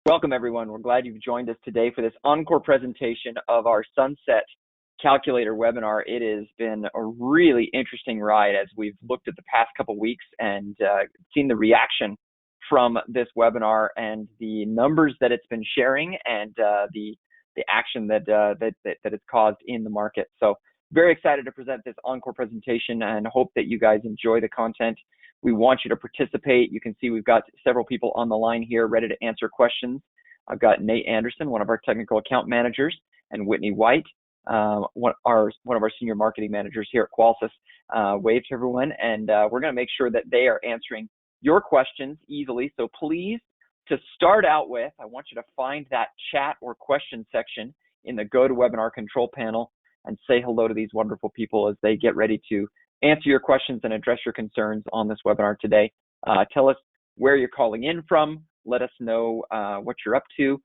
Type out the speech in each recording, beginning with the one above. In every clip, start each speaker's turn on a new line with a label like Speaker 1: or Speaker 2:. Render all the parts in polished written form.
Speaker 1: Welcome, everyone. We're glad you've joined us today for this Encore presentation of our Sunset Calculator webinar. It has been a really interesting ride as we've looked at the past couple weeks and seen the reaction from this webinar and the numbers that it's been sharing and the action that it's caused in the market. So very excited to present this Encore presentation and hope that you guys enjoy the content. We want you to participate. You can see we've got several people on the line here ready to answer questions. I've got Nate Anderson, one of our technical account managers, and Whitney White, one of our senior marketing managers here at Qualsys. Wave to everyone, and we're going to make sure that they are answering your questions easily. So please, to start out with, I want you to find that chat or question section in the GoToWebinar control panel and say hello to these wonderful people as they get ready to answer your questions and address your concerns on this webinar today. Tell us where you're calling in from. Let us know what you're up to.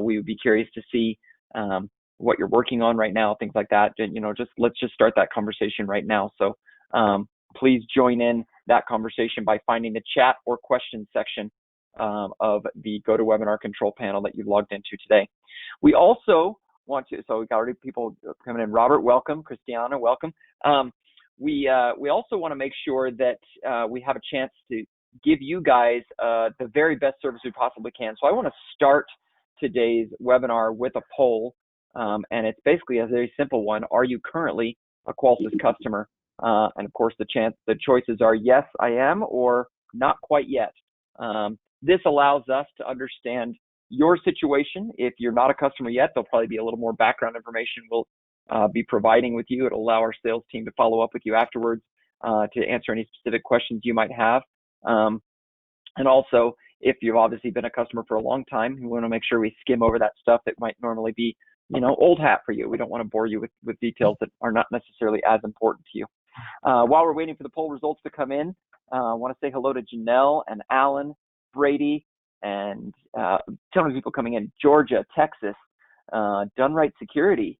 Speaker 1: We would be curious to see what you're working on right now, things like that. And, let's just start that conversation right now. So please join in that conversation by finding the chat or question section of the GoToWebinar control panel that you've logged into today. We also want to, so we've got already people coming in. Robert, welcome. Christiana, welcome. We also want to make sure that we have a chance to give you guys the very best service we possibly can. So I want to start today's webinar with a poll, and it's basically a very simple one. Are you currently a Qualsys customer? And of course, the choices are yes, I am, or not quite yet. This allows us to understand your situation. If you're not a customer yet, there'll probably be a little more background information we'll be providing with you. It'll allow our sales team to follow up with you afterwards to answer any specific questions you might have. And also, if you've obviously been a customer for a long time, we want to make sure we skim over that stuff that might normally be, old hat for you. We don't want to bore you with details that are not necessarily as important to you. While we're waiting for the poll results to come in, I want to say hello to Janelle and Alan, Brady, and ton of people coming in. Georgia, Texas, Dunright Security,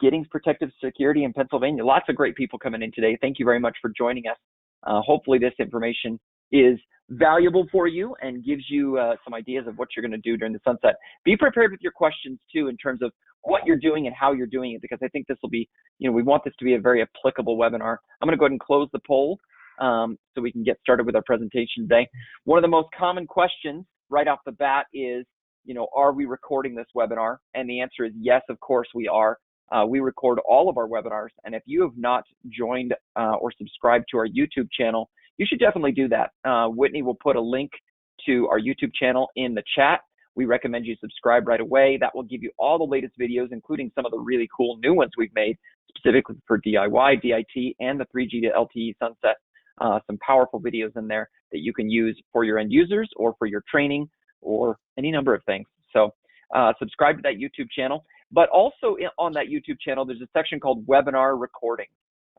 Speaker 1: Giddings Protective Security in Pennsylvania. Lots of great people coming in today. Thank you very much for joining us. Hopefully this information is valuable for you and gives you some ideas of what you're going to do during the sunset. Be prepared with your questions too in terms of what you're doing and how you're doing it, because I think this will be, we want this to be a very applicable webinar. I'm going to go ahead and close the poll so we can get started with our presentation today. One of the most common questions right off the bat is, are we recording this webinar? And the answer is yes, of course we are. We record all of our webinars, and if you have not joined or subscribed to our YouTube channel, you should definitely do that. Whitney will put a link to our YouTube channel in the chat. We recommend you subscribe right away. That will give you all the latest videos, including some of the really cool new ones we've made, specifically for DIY, DIT, and the 3G to LTE sunset. Some powerful videos in there that you can use for your end users or for your training or any number of things. So subscribe to that YouTube channel. But also on that YouTube channel, there's a section called Webinar Recording.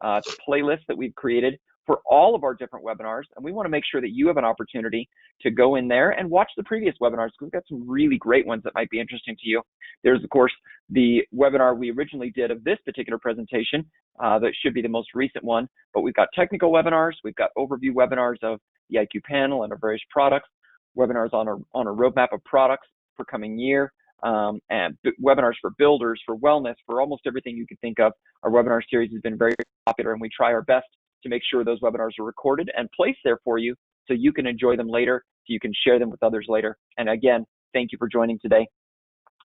Speaker 1: It's a playlist that we've created for all of our different webinars, and we want to make sure that you have an opportunity to go in there and watch the previous webinars, because we've got some really great ones that might be interesting to you. There's, of course, the webinar we originally did of this particular presentation that should be the most recent one, but we've got technical webinars, we've got overview webinars of the IQ panel and our various products, webinars on a roadmap of products for coming year, and webinars for builders, for wellness, for almost everything you could think of. Our webinar series has been very popular, and we try our best to make sure those webinars are recorded and placed there for you so you can enjoy them later, so you can share them with others later. And again, thank you for joining today.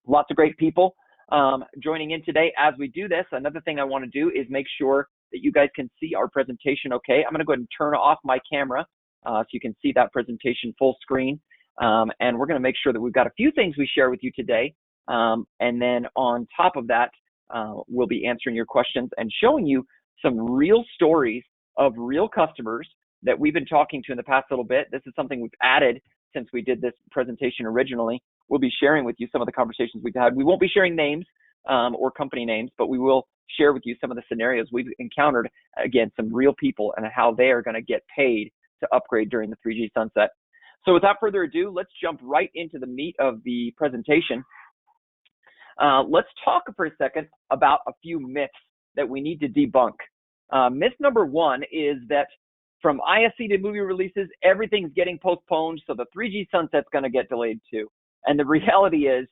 Speaker 1: Lots of great people joining in today. As we do this, another thing I want to do is make sure that you guys can see our presentation okay. I'm going to go ahead and turn off my camera so you can see that presentation full screen. And we're going to make sure that we've got a few things we share with you today. And then on top of that, we'll be answering your questions and showing you some real stories of real customers that we've been talking to in the past little bit. This is something we've added since we did this presentation originally. We'll be sharing with you some of the conversations we've had. We won't be sharing names or company names, but we will share with you some of the scenarios we've encountered, again, some real people and how they are going to get paid to upgrade during the 3G sunset. So without further ado, let's jump right into the meat of the presentation. Let's talk for a second about a few myths that we need to debunk. Myth number one is that from ISC to movie releases, everything's getting postponed, so the 3G sunset's going to get delayed too. And the reality is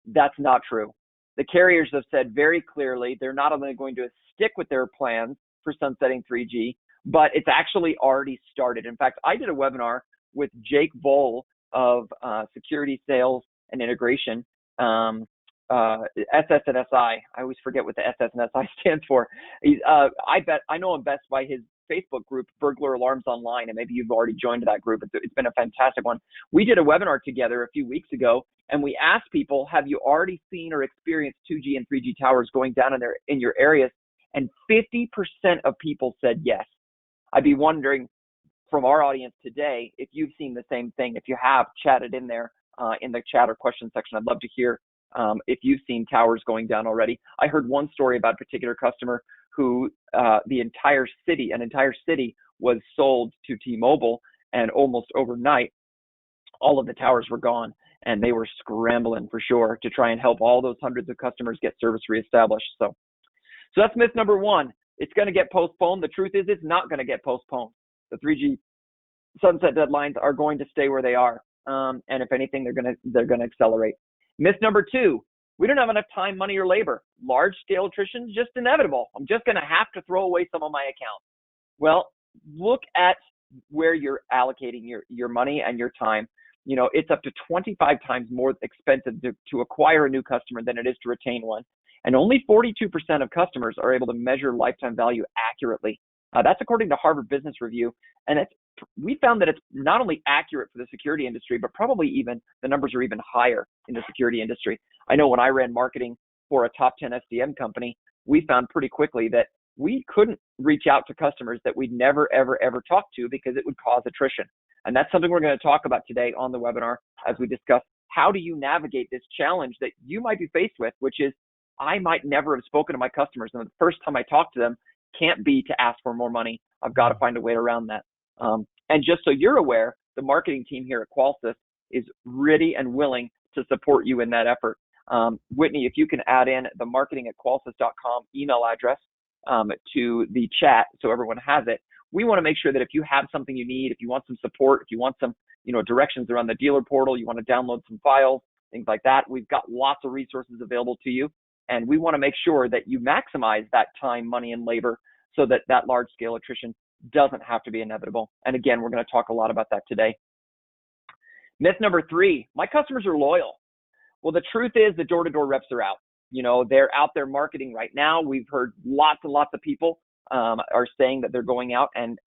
Speaker 1: that's not true. The carriers have said very clearly they're not only going to stick with their plans for sunsetting 3G, but it's actually already started. In fact, I did a webinar with Jake Voll of Security Sales and Integration, SS and SI. I always forget what the SS and SI stands for. I know him best by his Facebook group, Burglar Alarms Online, and maybe you've already joined that group. It's been a fantastic one. We did a webinar together a few weeks ago, and we asked people, have you already seen or experienced 2G and 3G towers going down in your areas? And 50% of people said yes. I'd be wondering from our audience today if you've seen the same thing. If you have, chat it in there in the chat or question section. I'd love to hear if you've seen towers going down already. I heard one story about a particular customer who an entire city was sold to T-Mobile, and almost overnight, all of the towers were gone, and they were scrambling for sure to try and help all those hundreds of customers get service reestablished. So that's myth number one. It's going to get postponed. The truth is, it's not going to get postponed. The 3G sunset deadlines are going to stay where they are, and if anything, they're going to accelerate. Myth number two: we don't have enough time, money, or labor. Large-scale attrition is just inevitable. I'm just going to have to throw away some of my account. Well, look at where you're allocating your money and your time. You know, it's up to 25 times more expensive to acquire a new customer than it is to retain one. And only 42% of customers are able to measure lifetime value accurately. That's according to Harvard Business Review. And we found that it's not only accurate for the security industry, but probably even the numbers are even higher in the security industry. I know when I ran marketing for a top 10 SDM company, we found pretty quickly that we couldn't reach out to customers that we'd never, ever, ever talk to because it would cause attrition. And that's something we're going to talk about today on the webinar as we discuss how do you navigate this challenge that you might be faced with, which is I might never have spoken to my customers, and the first time I talk to them can't be to ask for more money. I've got to find a way around that. And just so you're aware, the marketing team here at Qualsys is ready and willing to support you in that effort. Whitney, if you can add in the marketing@qualsys.com email address to the chat so everyone has it. We want to make sure that if you have something you need, if you want some support, if you want some directions around the dealer portal, you want to download some files, things like that, we've got lots of resources available to you. And we want to make sure that you maximize that time, money, and labor so that that large-scale attrition doesn't have to be inevitable. And again, we're going to talk a lot about that today. Myth number three: my customers are loyal. Well, the truth is the door-to-door reps are out. They're out there marketing right now. We've heard lots and lots of people are saying that they're going out and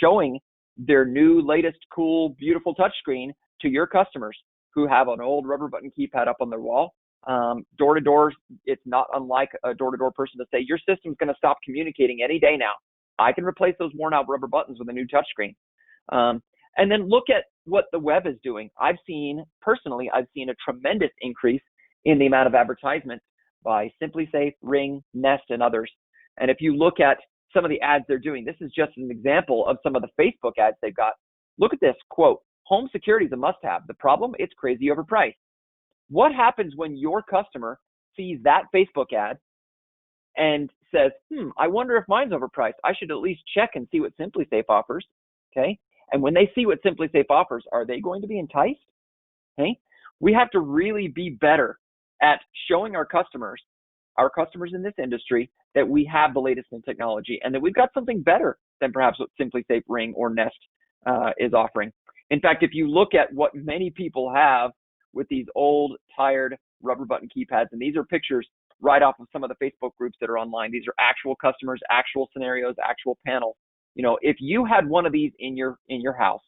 Speaker 1: showing their new, latest, cool, beautiful touchscreen to your customers who have an old rubber button keypad up on their wall. Door-to-door, it's not unlike a door-to-door person to say, your system's going to stop communicating any day now. I can replace those worn-out rubber buttons with a new touchscreen. And then look at what the web is doing. I've seen a tremendous increase in the amount of advertisements by SimpliSafe, Ring, Nest, and others. And if you look at some of the ads they're doing, this is just an example of some of the Facebook ads they've got. Look at this, quote, home security is a must-have. The problem, it's crazy overpriced. What happens when your customer sees that Facebook ad and says, I wonder if mine's overpriced. I should at least check and see what SimpliSafe offers, okay? And when they see what SimpliSafe offers, are they going to be enticed? Okay? We have to really be better at showing our customers in this industry, that we have the latest in technology and that we've got something better than perhaps what SimpliSafe, Ring, or Nest is offering. In fact, if you look at what many people have with these old, tired rubber button keypads, and these are pictures right off of some of the Facebook groups that are online. These are actual customers, actual scenarios, actual panels. If you had one of these in your house,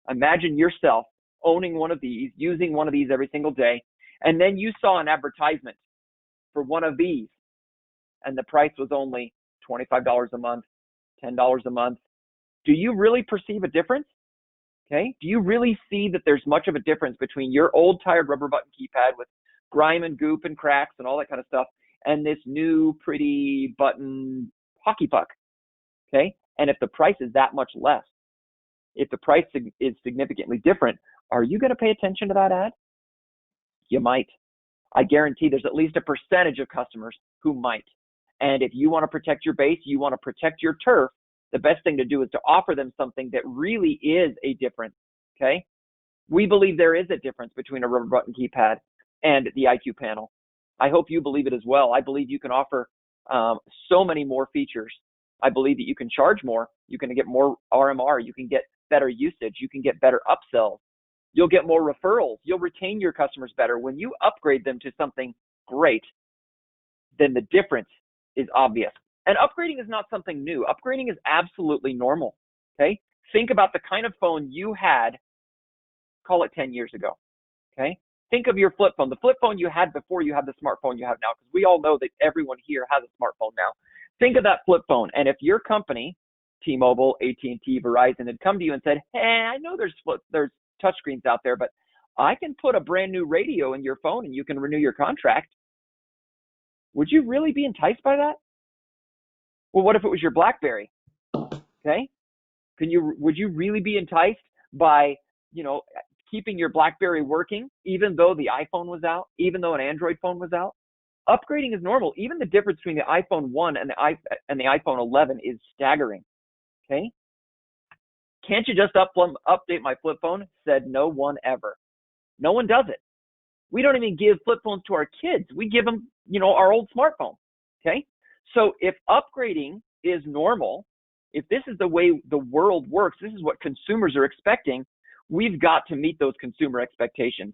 Speaker 1: imagine yourself owning one of these, using one of these every single day, and then you saw an advertisement for one of these, and the price was only $25 a month, $10 a month. Do you really perceive a difference? Okay. Do you really see that there's much of a difference between your old tired rubber button keypad with grime and goop and cracks and all that kind of stuff and this new pretty button hockey puck? Okay. And if the price is that much less, if the price is significantly different, are you going to pay attention to that ad? You might. I guarantee there's at least a percentage of customers who might. And if you want to protect your base, you want to protect your turf, the best thing to do is to offer them something that really is a difference, okay? We believe there is a difference between a rubber button keypad and the IQ panel. I hope you believe it as well. I believe you can offer so many more features. I believe that you can charge more. You can get more RMR. You can get better usage. You can get better upsells. You'll get more referrals. You'll retain your customers better. When you upgrade them to something great, then the difference is obvious. And upgrading is not something new. Upgrading is absolutely normal, okay? Think about the kind of phone you had, call it 10 years ago, okay? Think of your flip phone, the flip phone you had before you had the smartphone you have now, because we all know that everyone here has a smartphone now. Think of that flip phone, and if your company, T-Mobile, AT&T, Verizon, had come to you and said, hey, I know there's touchscreens out there, but I can put a brand new radio in your phone and you can renew your contract. Would you really be enticed by that? Well, what if it was your BlackBerry? Okay, would you really be enticed by, keeping your BlackBerry working, even though the iPhone was out, even though an Android phone was out? Upgrading is normal. Even the difference between the iPhone 1 and the iPhone 11 is staggering. Okay, can't you just update my flip phone? Said no one ever. No one does it. We don't even give flip phones to our kids. We give them, our old smartphone. Okay, so if upgrading is normal, if this is the way the world works, this is what consumers are expecting, we've got to meet those consumer expectations.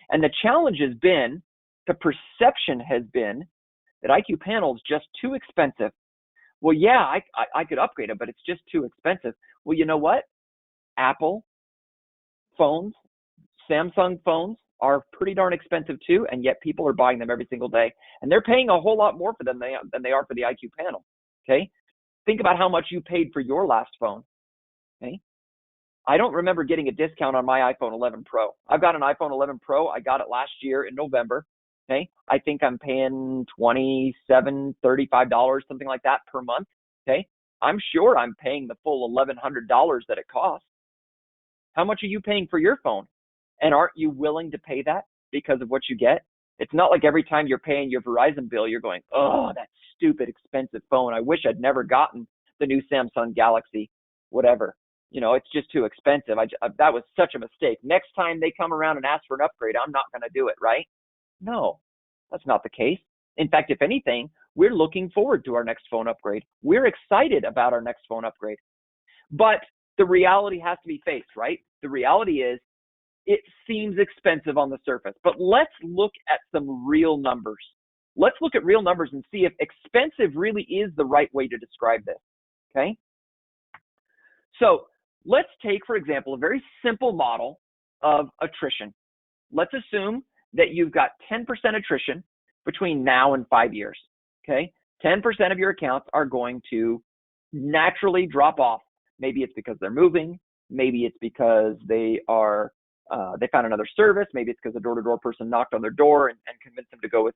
Speaker 1: And the challenge has been, the perception has been that IQ panel is just too expensive. Well, yeah, I could upgrade it, but it's just too expensive. Well, you know what? Apple phones, Samsung phones are pretty darn expensive too, and yet people are buying them every single day. And they're paying a whole lot more for them than they are for the IQ panel, okay? Think about how much you paid for your last phone, okay? I don't remember getting a discount on my iPhone 11 Pro. I've got an iPhone 11 Pro. I got it last year in November, okay? I think I'm paying $27, $35, something like that per month, okay? I'm sure I'm paying the full $1,100 that it costs. How much are you paying for your phone? And aren't you willing to pay that because of what you get? It's not like every time you're paying your Verizon bill, you're going, oh, that stupid expensive phone. I wish I'd never gotten the new Samsung Galaxy, whatever. It's just too expensive. That was such a mistake. Next time they come around and ask for an upgrade, I'm not going to do it, right? No, that's not the case. In fact, if anything, we're looking forward to our next phone upgrade. We're excited about our next phone upgrade. But the reality has to be faced, right? The reality is it seems expensive on the surface. But let's look at some real numbers. Let's look at real numbers and see if expensive really is the right way to describe this, okay? So let's take, for example, a very simple model of attrition. Let's assume that you've got 10% attrition between now and 5 years, okay? 10% of your accounts are going to naturally drop off. Maybe it's because they're moving. Maybe it's because they found another service. Maybe it's because a door-to-door person knocked on their door and convinced them to go with,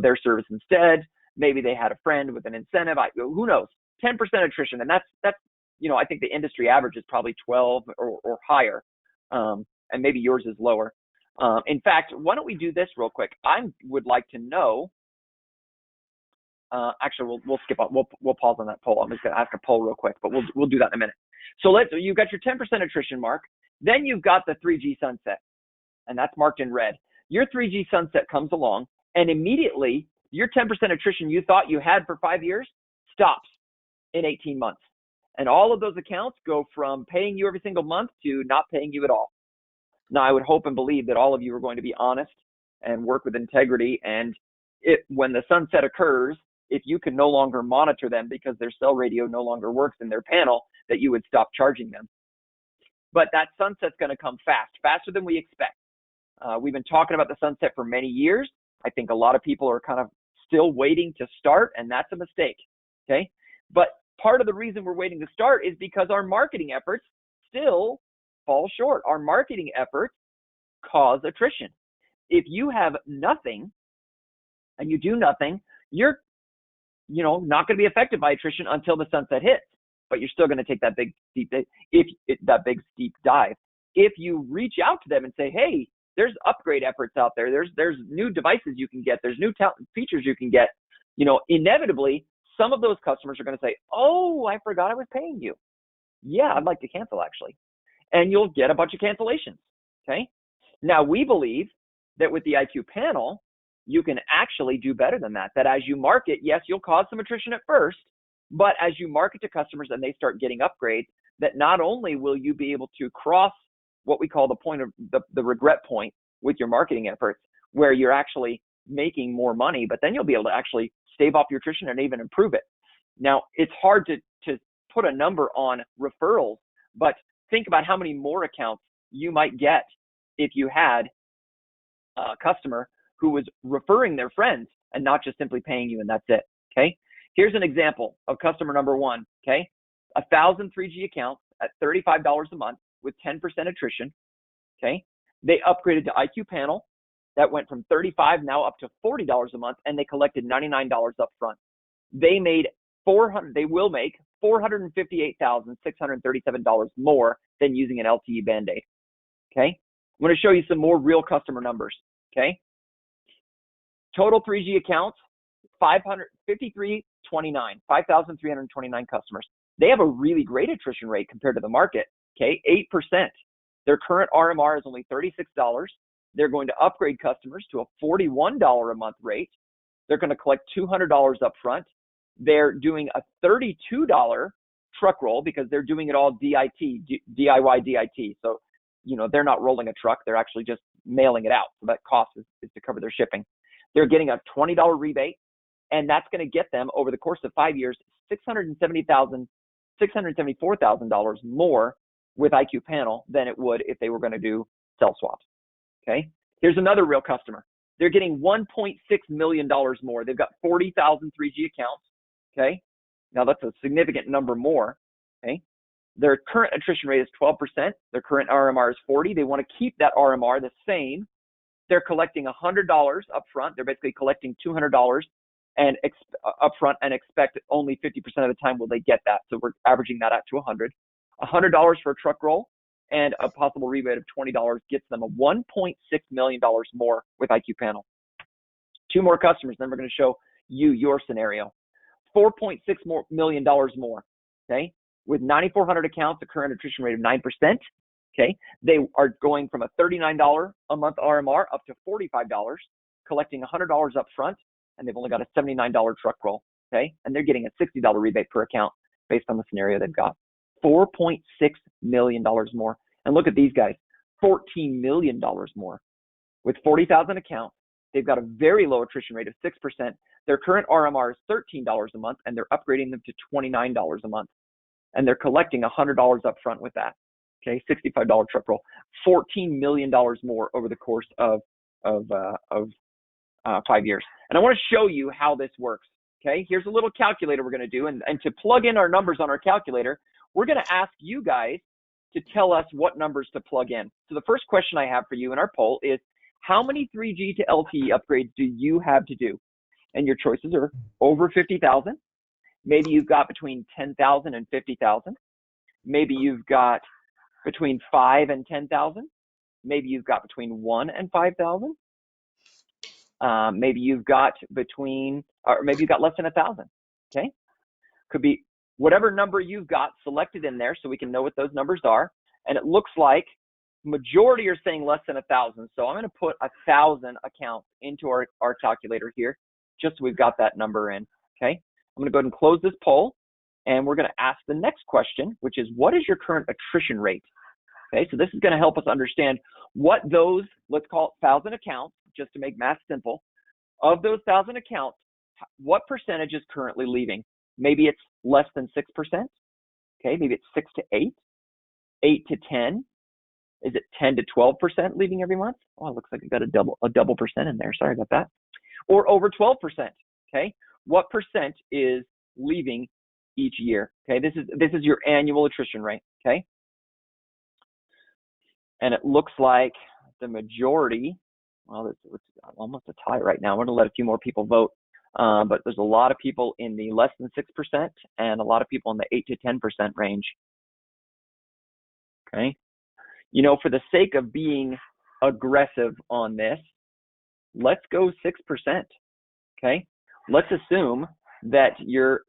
Speaker 1: their service instead. Maybe they had a friend with an incentive. Who knows? 10% attrition, and that's I think the industry average is probably 12 or higher, and maybe yours is lower. In fact, why don't we do this real quick? I would like to know. Actually, we'll skip on. We'll pause on that poll. I'm just going to ask a poll real quick, but we'll do that in a minute. So you've got your 10% attrition mark. Then you've got the 3G sunset, and that's marked in red. Your 3G sunset comes along, and immediately your 10% attrition you thought you had for 5 years stops in 18 months. And all of those accounts go from paying you every single month to not paying you at all. Now, I would hope and believe that all of you are going to be honest and work with integrity. And when the sunset occurs, if you can no longer monitor them because their cell radio no longer works in their panel, that you would stop charging them. But that sunset's going to come faster than we expect. We've been talking about the sunset for many years. I think a lot of people are kind of still waiting to start, and that's a mistake, okay? But part of the reason we're waiting to start is because our marketing efforts still fall short. Our marketing efforts cause attrition. If you have nothing and you do nothing, you're not going to be affected by attrition until the sunset hits, but you're still going to take that big steep dive. If you reach out to them and say, hey, there's upgrade efforts out there, there's new devices you can get, there's new features you can get, inevitably some of those customers are going to say, oh, I forgot I was paying you. Yeah, I'd like to cancel actually. And you'll get a bunch of cancellations, okay? Now, we believe that with the IQ panel, you can actually do better than that. That as you market, yes, you'll cause some attrition at first, but as you market to customers and they start getting upgrades, that not only will you be able to cross what we call the point of the regret point with your marketing efforts, where you're actually making more money, but then you'll be able to actually stave off your attrition and even improve it. Now, it's hard to put a number on referrals, but think about how many more accounts you might get if you had a customer who was referring their friends and not just simply paying you and that's it, okay? Here's an example of customer number one, okay? 1,000 3G accounts at $35 a month with 10% attrition, okay? They upgraded to IQ Panel. That went from $35 now up to $40 a month, and they collected $99 up front. They will make $458,637 more than using an LTE Band-Aid, okay? I'm going to show you some more real customer numbers, okay? Total 3G accounts, 5,329 customers. They have a really great attrition rate compared to the market, okay? 8%. Their current RMR is only $36. They're going to upgrade customers to a $41 a month rate. They're going to collect $200 up front. They're doing a $32 truck roll because they're doing it all DIY DIT. So, they're not rolling a truck. They're actually just mailing it out. So that cost is to cover their shipping. They're getting a $20 rebate, and that's going to get them over the course of 5 years, $674,000 more with IQ Panel than it would if they were going to do cell swaps. Okay. Here's another real customer. They're getting $1.6 million more. They've got 40,000 3G accounts. Okay. Now that's a significant number more. Okay. Their current attrition rate is 12%. Their current RMR is 40. They want to keep that RMR the same. They're collecting $100 up front. They're basically collecting $200 and up front and expect only 50% of the time will they get that. So we're averaging that out to $100 for a truck roll, and a possible rebate of $20 gets them a $1.6 million more with IQ Panel. 2 more customers, then we're going to show you your scenario. $4.6 million more, okay? With 9,400 accounts, a current attrition rate of 9%, okay? They are going from a $39 a month RMR up to $45, collecting $100 up front, and they've only got a $79 truck roll, okay? And they're getting a $60 rebate per account based on the scenario they've got. $4.6 million more. And look at these guys, $14 million more. With 40,000 accounts, they've got a very low attrition rate of 6%. Their current RMR is $13 a month, and they're upgrading them to $29 a month. And they're collecting $100 up front with that. Okay, $65 truck roll. $14 million more over the course of 5 years. And I want to show you how this works. Okay, here's a little calculator we're going to do. And to plug in our numbers on our calculator, we're going to ask you guys to tell us what numbers to plug in. So the first question I have for you in our poll is, how many 3G to LTE upgrades do you have to do? And your choices are over 50,000. Maybe you've got between 10,000 and 50,000. Maybe you've got between 5 and 10,000. Maybe you've got between 1 and 5,000. Maybe you've got maybe you've got less than 1,000. Okay, could be whatever number you've got selected in there, so we can know what those numbers are. And it looks like majority are saying less than 1,000. So I'm going to put 1,000 accounts into our calculator here, just so we've got that number in. Okay, I'm going to go ahead and close this poll, and we're going to ask the next question, which is, what is your current attrition rate? Okay, so this is going to help us understand what those, let's call it 1,000 accounts, just to make math simple. Of those 1,000 accounts, what percentage is currently leaving? Maybe it's less than 6%. Okay, maybe it's 6 to 8, 8 to 10. Is it 10 to 12% leaving every month? Oh, it looks like I got a double percent in there. Sorry about that. Or over 12%. Okay, what percent is leaving each year? Okay, this is your annual attrition rate. Okay, and it looks like the majority. Well, it's almost a tie right now. I'm going to let a few more people vote. But there's a lot of people in the less than 6% and a lot of people in the 8 to 10% range. Okay. For the sake of being aggressive on this, let's go 6%. Okay. Let's assume that your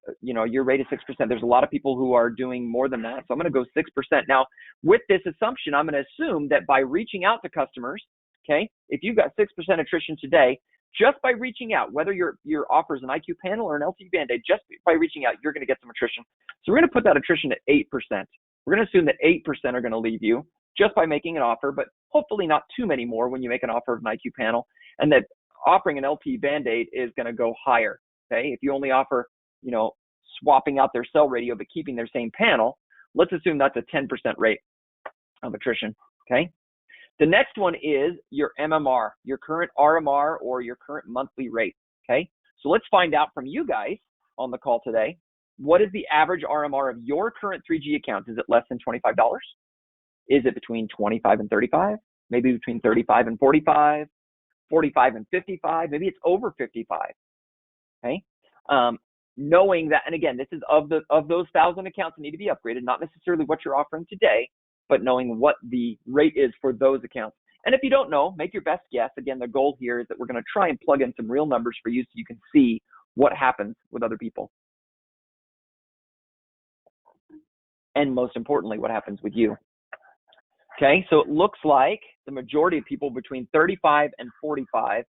Speaker 1: rate is 6%. There's a lot of people who are doing more than that. So I'm going to go 6%. Now, with this assumption, I'm going to assume that by reaching out to customers, okay, if you've got 6% attrition today, just by reaching out, whether your offer is an IQ panel or an LTE Band-Aid, just by reaching out, you're going to get some attrition. So we're going to put that attrition at 8%. We're going to assume that 8% are going to leave you just by making an offer, but hopefully not too many more when you make an offer of an IQ panel, and that offering an LTE Band-Aid is going to go higher. Okay, if you only offer, swapping out their cell radio but keeping their same panel, let's assume that's a 10% rate of attrition. Okay. The next one is your MMR, your current RMR, or your current monthly rate. Okay, so let's find out from you guys on the call today, what is the average RMR of your current 3G account? Is it less than $25? Is it between 25 and 35? Maybe between 35 and 45, 45 and 55, maybe it's over 55. Okay, knowing that, and again, this is of those 1,000 accounts that need to be upgraded, not necessarily what you're offering today, but knowing what the rate is for those accounts. And if you don't know, make your best guess. Again, the goal here is that we're going to try and plug in some real numbers for you so you can see what happens with other people. And most importantly, what happens with you. Okay, so it looks like the majority of people between 35 and 45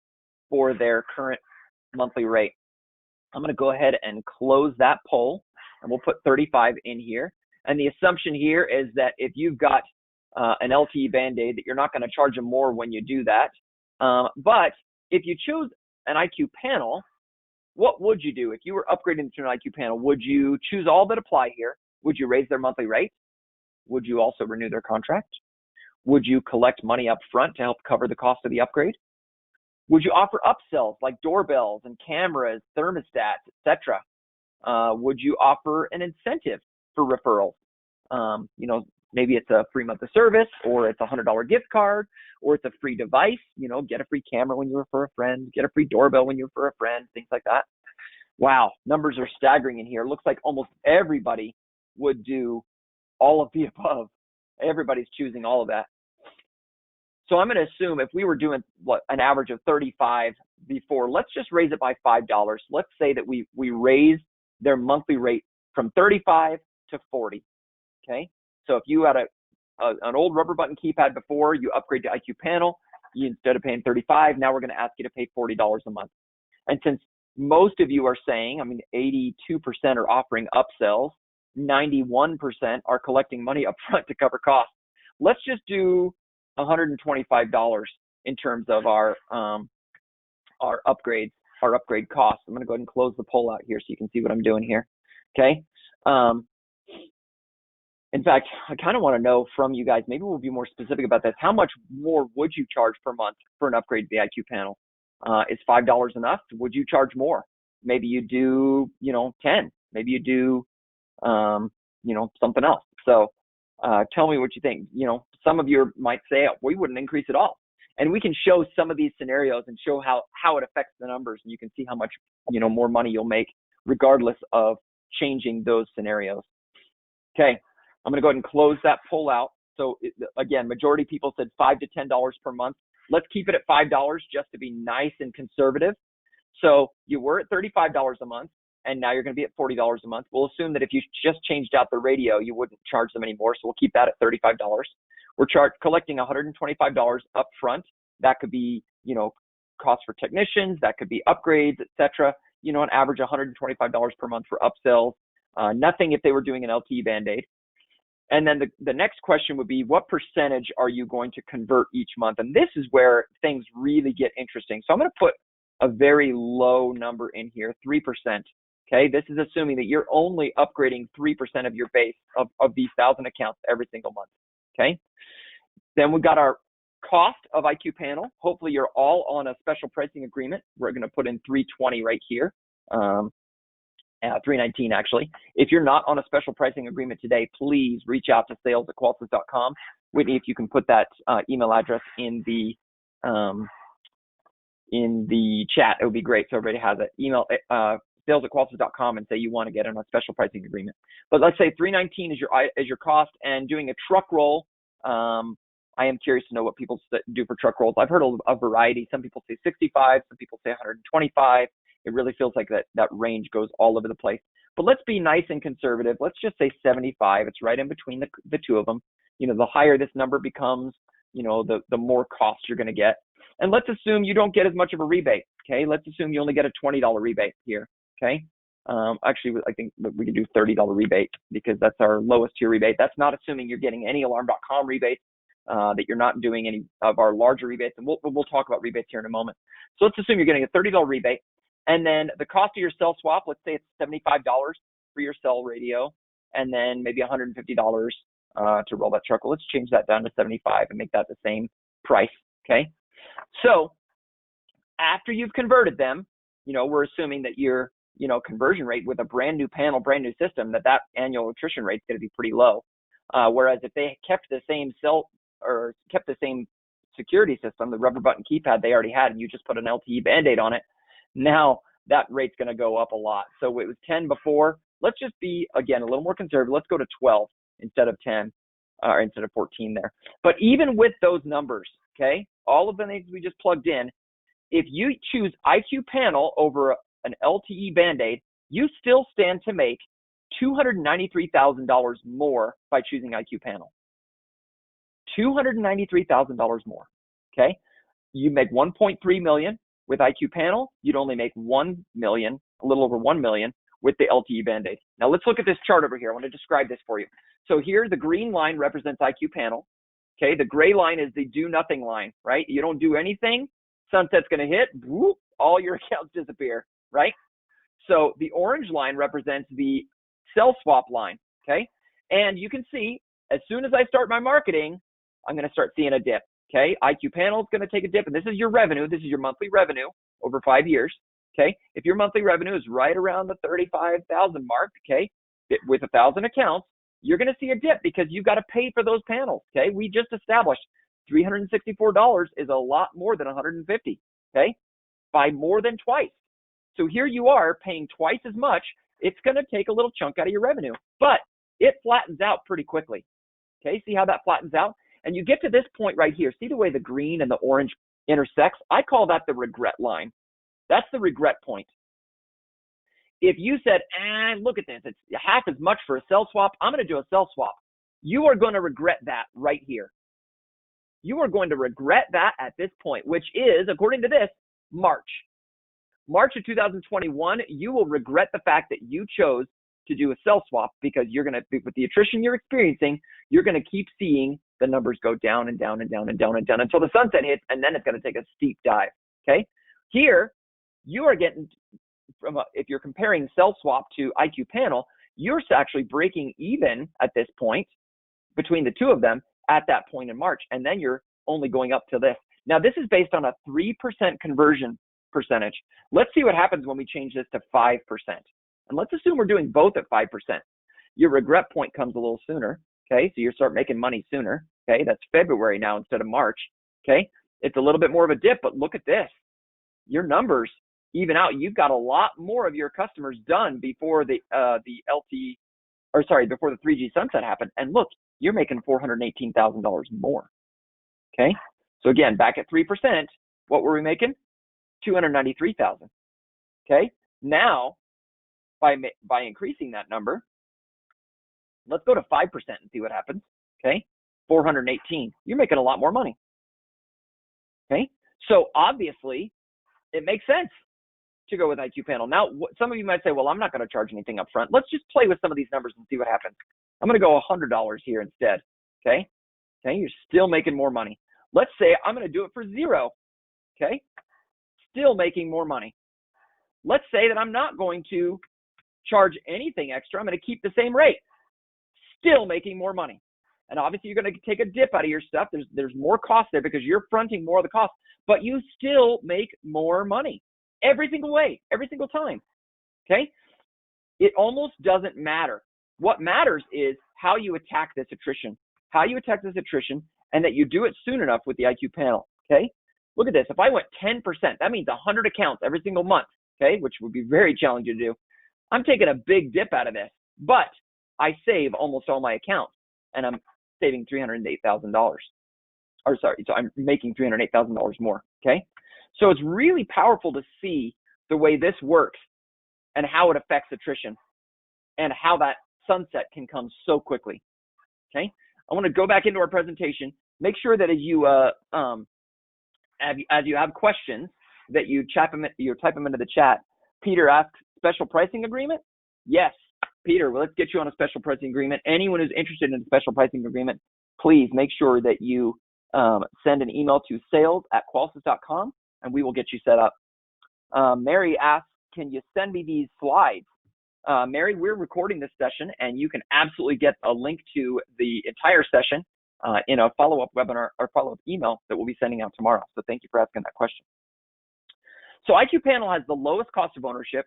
Speaker 1: for their current monthly rate. I'm going to go ahead and close that poll, and we'll put 35 in here. And the assumption here is that if you've got an LTE Band-Aid, that you're not going to charge them more when you do that. But if you choose an IQ panel, what would you do? If you were upgrading to an IQ panel, would you choose all that apply here? Would you raise their monthly rate? Would you also renew their contract? Would you collect money up front to help cover the cost of the upgrade? Would you offer upsells like doorbells and cameras, thermostats, etc.? Would you offer an incentive for referrals? Maybe it's a free month of service, or it's a $100 gift card, or it's a free device. Get a free camera when you refer a friend, get a free doorbell when you refer a friend, things like that. Wow, numbers are staggering in here. It looks like almost everybody would do all of the above. Everybody's choosing all of that. So I'm going to assume if we were doing an average of 35 before, let's just raise it by $5. Let's say that we raise their monthly rate from 35 to 40. Okay, so if you had an old rubber button keypad before, you upgrade to IQ panel, instead of paying 35, now we're going to ask you to pay $40 a month. And since most of you are saying, 82% are offering upsells, 91% are collecting money up front to cover costs, let's just do $125 in terms of our upgrade costs. I'm going to go ahead and close the poll out here so you can see what I'm doing here. Okay. In fact, I kind of want to know from you guys, maybe we'll be more specific about this. How much more would you charge per month for an upgrade to the IQ panel? Is $5 enough? Would you charge more? Maybe you do, 10. Maybe you do, something else. So tell me what you think. Some of you might say, we wouldn't increase at all. And we can show some of these scenarios and show how it affects the numbers. And you can see how much, more money you'll make regardless of changing those scenarios. Okay, I'm going to go ahead and close that poll out. So again, majority of people said $5 to $10 per month. Let's keep it at $5 just to be nice and conservative. So you were at $35 a month, and now you're going to be at $40 a month. We'll assume that if you just changed out the radio, you wouldn't charge them anymore. So we'll keep that at $35. We're collecting $125 up front. That could be, costs for technicians. That could be upgrades, etc. An average $125 per month for upsells. Nothing if they were doing an LTE Band-Aid. And then the next question would be, what percentage are you going to convert each month? And this is where things really get interesting. So I'm going to put a very low number in here, 3%. Okay, this is assuming that you're only upgrading 3% of your base of these 1,000 accounts every single month. Okay, then we've got our cost of IQ panel. Hopefully you're all on a special pricing agreement. We're going to put in $320 right here. $319 actually. If you're not on a special pricing agreement today, please reach out to sales@qualtis.com. Whitney, if you can put that email address in the chat, it would be great so everybody has it. Email sales@qualtis.com and say you want to get on a special pricing agreement. But let's say $319 is your cost, and doing a truck roll. I am curious to know what people do for truck rolls. I've heard a variety. Some people say 65, some people say 125. It really feels like that range goes all over the place. But let's be nice and conservative. Let's just say 75. It's right in between the two of them. The higher this number becomes, the more cost you're going to get. And let's assume you don't get as much of a rebate. Okay, let's assume you only get a $20 rebate here. Okay, actually, I think we could do $30 rebate because that's our lowest tier rebate. That's not assuming you're getting any alarm.com rebates, that you're not doing any of our larger rebates. And we'll talk about rebates here in a moment. So let's assume you're getting a $30 rebate. And then the cost of your cell swap, let's say it's $75 for your cell radio, and then maybe $150 to roll that truck. Well, let's change that down to 75 and make that the same price. Okay. So after you've converted them, we're assuming that your, conversion rate with a brand new panel, brand new system, that annual attrition rate is going to be pretty low. Whereas if they kept the same kept the same security system, the rubber button keypad they already had, and you just put an LTE Band-Aid on it, now that rate's going to go up a lot. So it was 10 before. Let's just be, again, a little more conservative. Let's go to 12 instead of 10, or instead of 14 there. But even with those numbers, okay, all of the things we just plugged in, if you choose IQ Panel over an LTE Band-Aid, you still stand to make $293,000 more by choosing IQ Panel. $293,000 more, okay? You make $1.3 million with IQ Panel. You'd only make $1 million, a little over $1 million with the LTE Band-Aid. Now let's look at this chart over here. I want to describe this for you. So here, the green line represents IQ Panel. Okay, the gray line is the do nothing line, right? You don't do anything, sunset's going to hit, whoop, all your accounts disappear, right? So the orange line represents the cell swap line, okay? And you can see, as soon as I start my marketing, I'm going to start seeing a dip, okay? IQ Panel is going to take a dip, and this is your revenue. This is your monthly revenue over 5 years, okay? If your monthly revenue is right around the 35,000 mark, okay, with 1,000 accounts, you're going to see a dip because you've got to pay for those panels, okay? We just established $364 is a lot more than $150, okay? By more than twice. So here you are paying twice as much. It's going to take a little chunk out of your revenue, but it flattens out pretty quickly, okay? See how that flattens out? And you get to this point right here. See the way the green and the orange intersects? I call that the regret line. That's the regret point. If you said, look at this, it's half as much for a cell swap, I'm going to do a cell swap. You are going to regret that right here. You are going to regret that at this point, which is, according to this, March. March of 2021, you will regret the fact that you chose to do a cell swap because you're going to, with the attrition you're experiencing, you're going to keep seeing the numbers go down and down and down and down and down until the sunset hits, and then it's going to take a steep dive, okay? Here, you are getting, if you're comparing cell swap to IQ Panel, you're actually breaking even at this point between the two of them at that point in March, and then you're only going up to this. Now, this is based on a 3% conversion percentage. Let's see what happens when we change this to 5%. And let's assume we're doing both at 5%. Your regret point comes a little sooner, okay? So you start making money sooner, okay? That's February now instead of March, okay? It's a little bit more of a dip, but look at this. Your numbers even out. You've got a lot more of your customers done before the LTE, or sorry, before the 3G sunset happened. And look, you're making $418,000 more, okay? So again, back at 3%, what were we making? $293,000, okay? Now, by increasing that number, let's go to 5% and see what happens, okay? 418, you're making a lot more money, okay? So obviously, it makes sense to go with IQ Panel. Now, some of you might say, well, I'm not going to charge anything up front. Let's just play with some of these numbers and see what happens. I'm going to go $100 here instead, okay? Okay, you're still making more money. Let's say I'm going to do it for $0, okay? Still making more money. Let's say that I'm not going to charge anything extra. I'm going to keep the same rate. Still making more money. And obviously, you're going to take a dip out of your stuff. There's more cost there because you're fronting more of the cost, but you still make more money every single way, every single time, okay? It almost doesn't matter. What matters is how you attack this attrition, and that you do it soon enough with the IQ Panel, okay? Look at this. If I went 10%, that means 100 accounts every single month, okay, which would be very challenging to do. I'm taking a big dip out of this, but I save almost all my accounts, and I'm saving $308,000. Or sorry, so I'm making $308,000 more, okay? So it's really powerful to see the way this works and how it affects attrition and how that sunset can come so quickly. Okay, I want to go back into our presentation. Make sure that as you have questions that you type them into the chat. Peter asks, special pricing agreement? Yes, Peter, well, let's get you on a special pricing agreement. Anyone who's interested in a special pricing agreement, please make sure that you send an email to sales@qualsys.com and we will get you set up. Mary asks, can you send me these slides? Mary, we're recording this session and you can absolutely get a link to the entire session in a follow-up webinar or follow-up email that we'll be sending out tomorrow. So thank you for asking that question. So IQ Panel has the lowest cost of ownership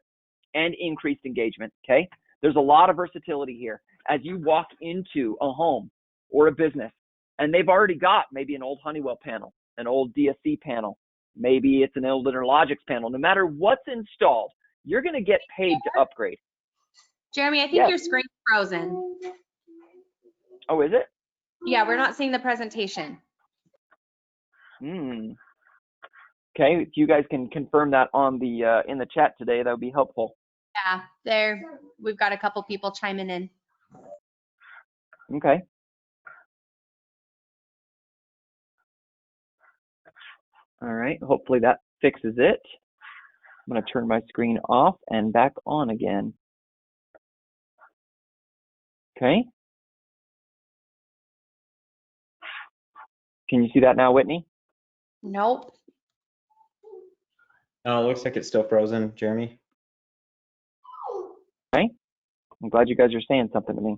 Speaker 1: and increased engagement, okay? There's a lot of versatility here. As you walk into a home or a business and they've already got maybe an old Honeywell panel, an old DSC panel, maybe it's an old Interlogix panel, no matter what's installed, you're gonna get paid to upgrade.
Speaker 2: Jeremy, I think your screen's frozen.
Speaker 1: Oh, is it?
Speaker 2: Yeah, we're not seeing the presentation.
Speaker 1: Okay, if you guys can confirm that on the in the chat today, that would be helpful.
Speaker 2: Yeah, we've got a couple people chiming in.
Speaker 1: Okay. All right, hopefully that fixes it. I'm gonna turn my screen off and back on again. Okay. Can you see that now, Whitney?
Speaker 2: Nope.
Speaker 3: No, it looks like it's still frozen, Jeremy.
Speaker 1: Okay. I'm glad you guys are saying something to me.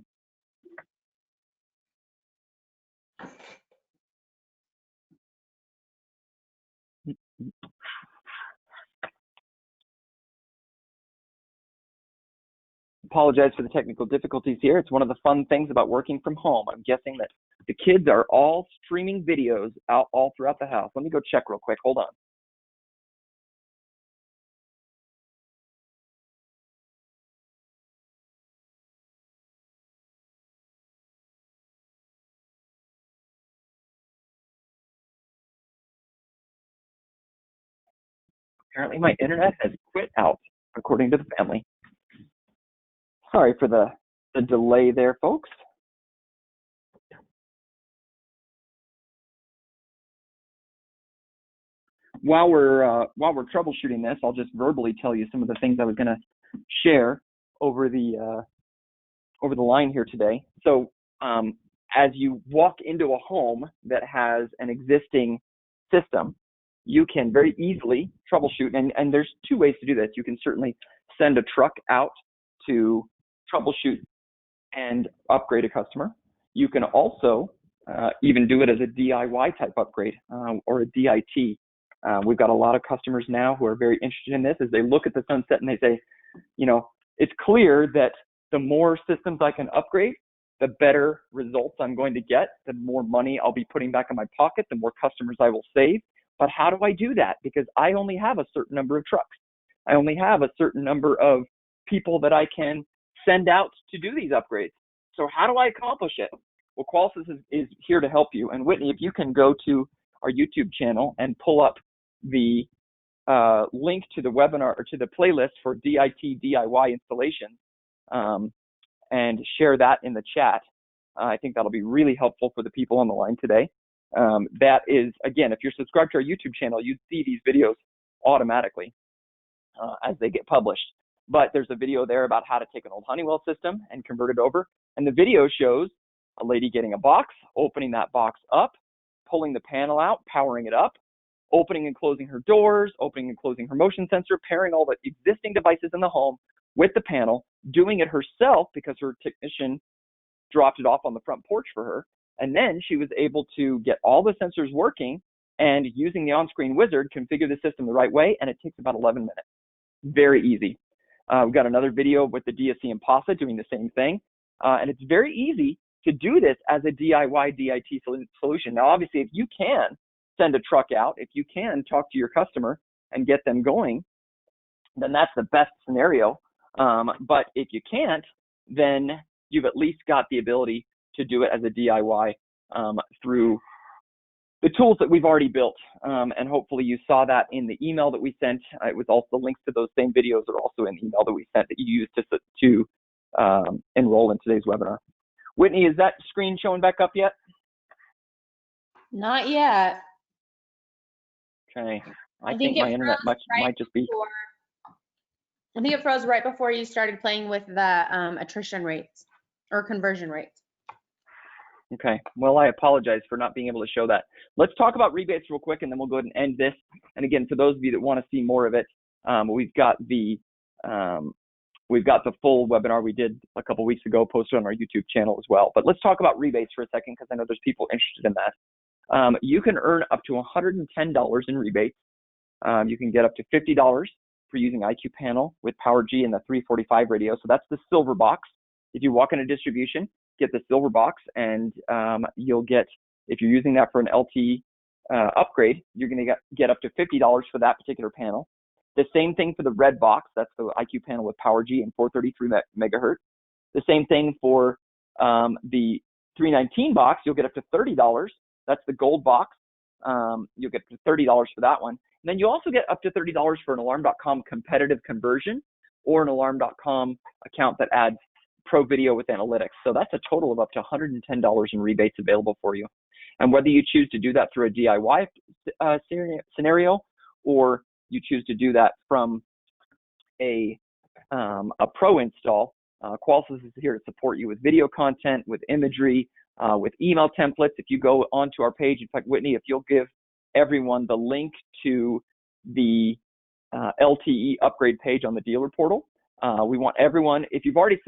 Speaker 1: Apologize for the technical difficulties here. It's one of the fun things about working from home. I'm guessing that the kids are all streaming videos out all throughout the house. Let me go check real quick. Hold on. Apparently my internet has quit out, according to the family. Sorry for the delay there, folks. While we're troubleshooting this, I'll just verbally tell you some of the things I was going to share over the line here today. So as you walk into a home that has an existing system, you can very easily troubleshoot, and there's two ways to do this. You can certainly send a truck out to troubleshoot and upgrade a customer. You can also even do it as a DIY type upgrade or a DIT. We've got a lot of customers now who are very interested in this as they look at the sunset and they say, you know, it's clear that the more systems I can upgrade, the better results I'm going to get, the more money I'll be putting back in my pocket, the more customers I will save. But how do I do that? Because I only have a certain number of trucks. I only have a certain number of people that I can send out to do these upgrades. So how do I accomplish it? Well, Qualsys is here to help you. And Whitney, if you can go to our YouTube channel and pull up the link to the webinar or to the playlist for DIT DIY installation and share that in the chat. I think that'll be really helpful for the people on the line today. That is, again, if you're subscribed to our YouTube channel, you see these videos automatically as they get published. But there's a video there about how to take an old Honeywell system and convert it over. And the video shows a lady getting a box, opening that box up, pulling the panel out, powering it up, opening and closing her doors, opening and closing her motion sensor, pairing all the existing devices in the home with the panel, doing it herself because her technician dropped it off on the front porch for her. And then she was able to get all the sensors working and using the on-screen wizard, configure the system the right way, and it takes about 11 minutes. Very easy. We've got another video with the DSC and PASA doing the same thing. And it's very easy to do this as a DIY DIT solution. Now, obviously, if you can send a truck out, if you can talk to your customer and get them going, then that's the best scenario. But if you can't, then you've at least got the ability to do it as a DIY through the tools that we've already built. And hopefully you saw that in the email that we sent. It was also the links to those same videos are also in the email that we sent that you used to enroll in today's webinar. Whitney, is that screen showing back up yet?
Speaker 2: Not yet.
Speaker 1: Okay. I think my internet might just be.
Speaker 2: I think it froze right before you started playing with the attrition rates or conversion rates.
Speaker 1: Okay. Well, I apologize for not being able to show that. Let's talk about rebates real quick, and then we'll go ahead and end this. And again, for those of you that want to see more of it, we've got the full webinar we did a couple weeks ago posted on our YouTube channel as well. But let's talk about rebates for a second, because I know there's people interested in that. You can earn up to $110 in rebates. You can get up to $50 for using IQ Panel with Power G and the 345 radio. So that's the silver box. If you walk into distribution, get the silver box, and you'll get, if you're using that for an LTE upgrade, you're going to get up to $50 for that particular panel. The same thing for the red box. That's the IQ Panel with Power G and 433 megahertz. The same thing for the 319 box. You'll get up to $30. That's the gold box. You'll get up to $30 for that one. And then you also get up to $30 for an Alarm.com competitive conversion or an Alarm.com account that adds Pro Video with Analytics. So that's a total of up to $110 in rebates available for you. And whether you choose to do that through a DIY scenario, or you choose to do that from a pro install, Qualys is here to support you with video content, with imagery, with email templates. If you go onto our page, in fact, Whitney, if you'll give everyone the link to the LTE upgrade page on the dealer portal. We want everyone, if you've already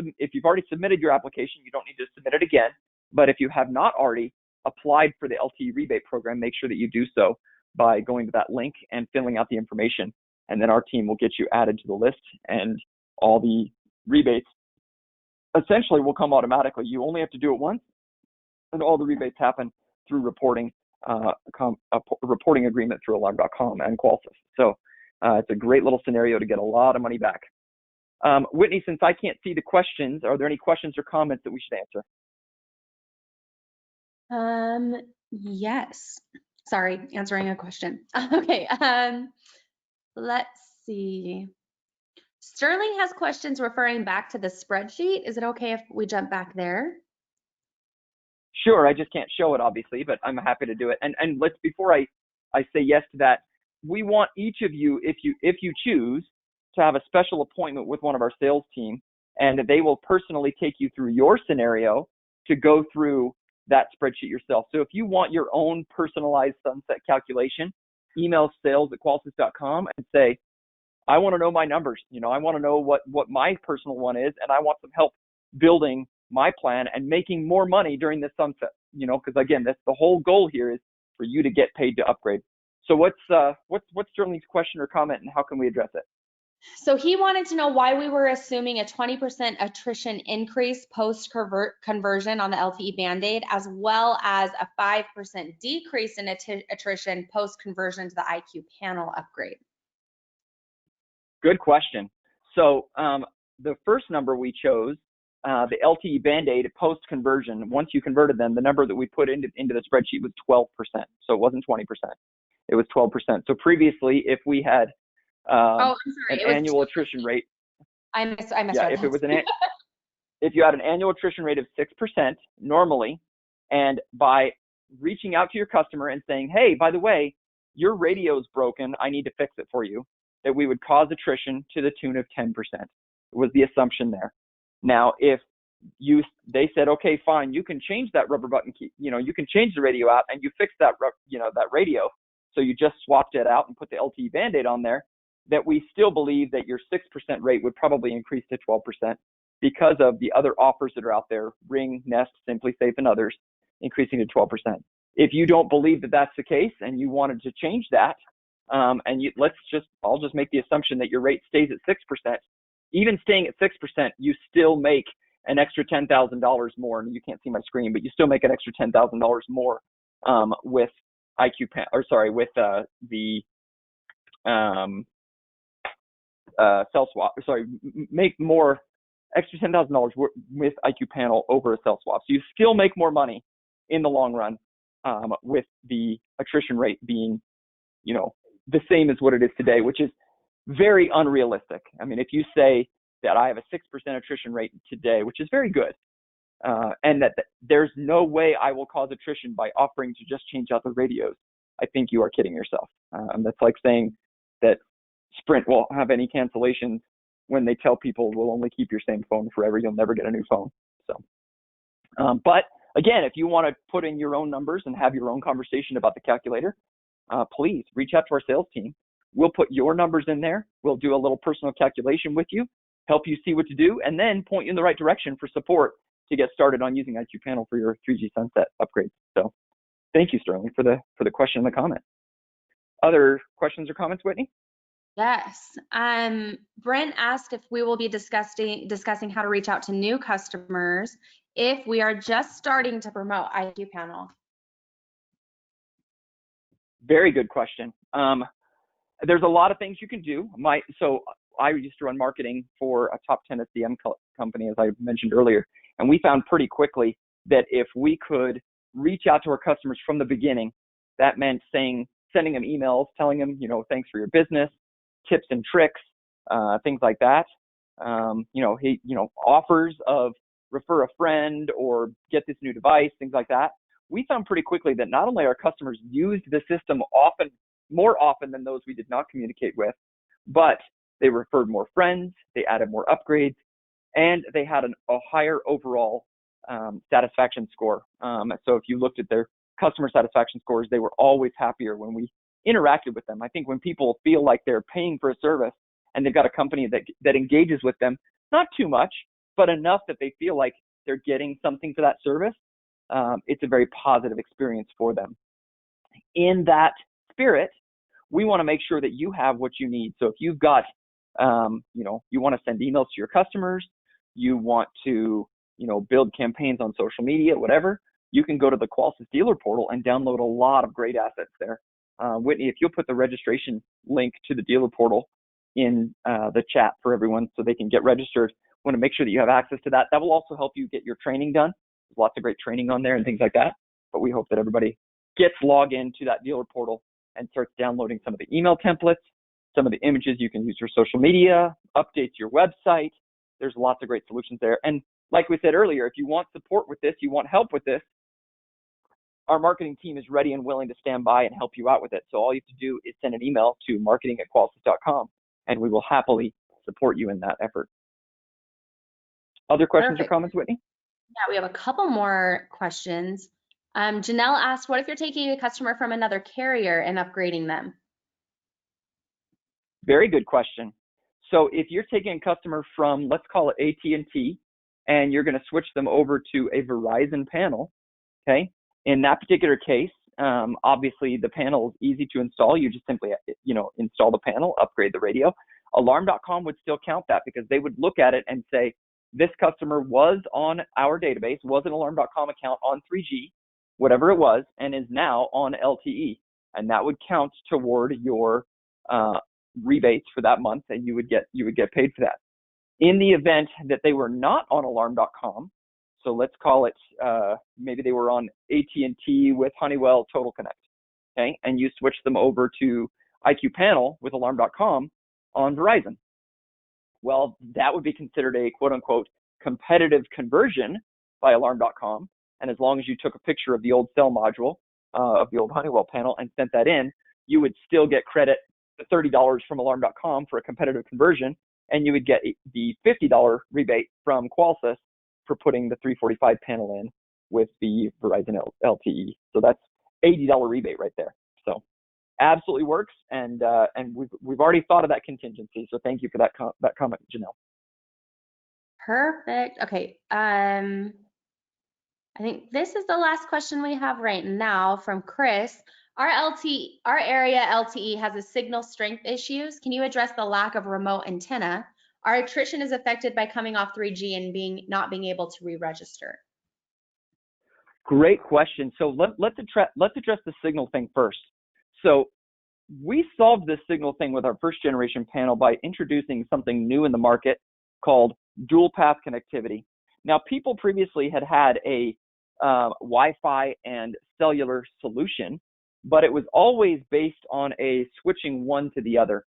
Speaker 1: submitted your application, you don't need to submit it again. But if you have not already applied for the LTE rebate program, make sure that you do so by going to that link and filling out the information. And then our team will get you added to the list, and all the rebates essentially will come automatically. You only have to do it once, and all the rebates happen through reporting, a reporting agreement through Alarm.com and Qualys. So it's a great little scenario to get a lot of money back. Whitney, since I can't see the questions, are there any questions or comments that we should answer?
Speaker 2: Yes. Sorry, answering a question. Okay. Let's see. Sterling has questions referring back to the spreadsheet. Is it okay if we jump back there?
Speaker 1: Sure. I just can't show it, obviously, but I'm happy to do it. And let's, before I say yes to that, we want each of you, if you choose, to have a special appointment with one of our sales team, and they will personally take you through your scenario to go through that spreadsheet yourself. So if you want your own personalized sunset calculation, email sales@qualys.com and say, I want to know my numbers. I want to know what my personal one is, and I want some help building my plan and making more money during this sunset. Because again, that's the whole goal here, is for you to get paid to upgrade. So what's Sterling's question or comment, and how can we address it?
Speaker 2: So he wanted to know why we were assuming a 20% attrition increase post-conversion on the LTE Band-Aid, as well as a 5% decrease in attrition post-conversion to the IQ Panel upgrade.
Speaker 1: Good question. So the first number we chose, the LTE Band-Aid post-conversion, once you converted them, the number that we put into the spreadsheet was 12%. So it wasn't 20%. It was 12%. So previously, if we had an annual attrition rate.
Speaker 2: I missed
Speaker 1: yeah, if you had an annual attrition rate of 6% normally, and by reaching out to your customer and saying, hey, by the way, your radio's broken, I need to fix it for you, that we would cause attrition to the tune of 10%. It was the assumption there. Now, if they said, okay, fine, you can change that rubber button key, you can change the radio out, and you fix that, that radio, so you just swapped it out and put the LTE Band-Aid on there, that we still believe that your 6% rate would probably increase to 12% because of the other offers that are out there, Ring, Nest, Simply Safe, and others, increasing to 12%. If you don't believe that that's the case and you wanted to change that, I'll just make the assumption that your rate stays at 6%. Even staying at 6%, you still make an extra $10,000 more. And you can't see my screen, but you still make an extra $10,000 more with with the cell swap. Make more extra $10,000 with IQ Panel over a cell swap. So you still make more money in the long run with the attrition rate being, the same as what it is today, which is very unrealistic. I mean, if you say that I have a 6% attrition rate today, which is very good, and that there's no way I will cause attrition by offering to just change out the radios, I think you are kidding yourself. That's like saying that Sprint won't have any cancellations when they tell people we'll only keep your same phone forever. You'll never get a new phone. So, but again, if you want to put in your own numbers and have your own conversation about the calculator, please reach out to our sales team. We'll put your numbers in there. We'll do a little personal calculation with you, help you see what to do, and then point you in the right direction for support to get started on using IQ Panel for your 3G sunset upgrade. So thank you, Sterling, for the question and the comment. Other questions or comments, Whitney?
Speaker 2: Yes. Brent asked if we will be discussing how to reach out to new customers if we are just starting to promote IQ Panel.
Speaker 1: Very good question. There's a lot of things you can do. So I used to run marketing for a top 10 SDM company, as I mentioned earlier, and we found pretty quickly that if we could reach out to our customers from the beginning, that meant sending them emails, telling them, thanks for your business, tips and tricks, things like that. Offers of refer a friend or get this new device, things like that. We found pretty quickly that not only our customers used the system more often than those we did not communicate with, but they referred more friends, they added more upgrades, and they had a higher overall satisfaction score. So if you looked at their customer satisfaction scores, they were always happier when we interacted with them. I think when people feel like they're paying for a service and they've got a company that engages with them, not too much, but enough that they feel like they're getting something for that service, it's a very positive experience for them. In that spirit, we want to make sure that you have what you need. So if you've got, you want to send emails to your customers, you want to, build campaigns on social media, whatever, you can go to the Qualys dealer portal and download a lot of great assets there. Whitney, if you'll put the registration link to the dealer portal in the chat for everyone so they can get registered, want to make sure that you have access to that. That will also help you get your training done. There's lots of great training on there and things like that. But we hope that everybody gets logged into that dealer portal and starts downloading some of the email templates, some of the images you can use for social media, updates your website. There's lots of great solutions there. And like we said earlier, if you want support with this, you want help with this, our marketing team is ready and willing to stand by and help you out with it. So all you have to do is send an email to marketing@qualys.com, and we will happily support you in that effort. Other questions or comments, Whitney?
Speaker 2: Yeah, we have a couple more questions. Janelle asked, what if you're taking a customer from another carrier and upgrading them?
Speaker 1: Very good question. So if you're taking a customer from, let's call it AT&T, and you're going to switch them over to a Verizon panel, okay? In that particular case, obviously the panel is easy to install. You just simply, install the panel, upgrade the radio. Alarm.com would still count that because they would look at it and say, this customer was on our database, was an Alarm.com account on 3G, whatever it was, and is now on LTE. And that would count toward your rebates for that month, and you would get paid for that. In the event that they were not on Alarm.com, so let's call it, maybe they were on AT&T with Honeywell Total Connect, okay? And you switch them over to IQ Panel with Alarm.com on Verizon. Well, that would be considered a quote unquote competitive conversion by Alarm.com. And as long as you took a picture of the old cell module of the old Honeywell panel and sent that in, you would still get credit, the $30 from Alarm.com for a competitive conversion, and you would get the $50 rebate from Qualys for putting the 345 panel in with the Verizon LTE. So that's $80 rebate right there. So absolutely works, and we've already thought of that contingency. So thank you for that comment, Janelle.
Speaker 2: Perfect. Okay. I think this is the last question we have right now from Chris. Our area LTE has a signal strength issues. Can you address the lack of remote antenna? Our attrition is affected by coming off 3G and not being able to re-register.
Speaker 1: Great question. So let's address the signal thing first. So we solved this signal thing with our first generation panel by introducing something new in the market called dual path connectivity. Now, people previously had a Wi-Fi and cellular solution, but it was always based on a switching one to the other.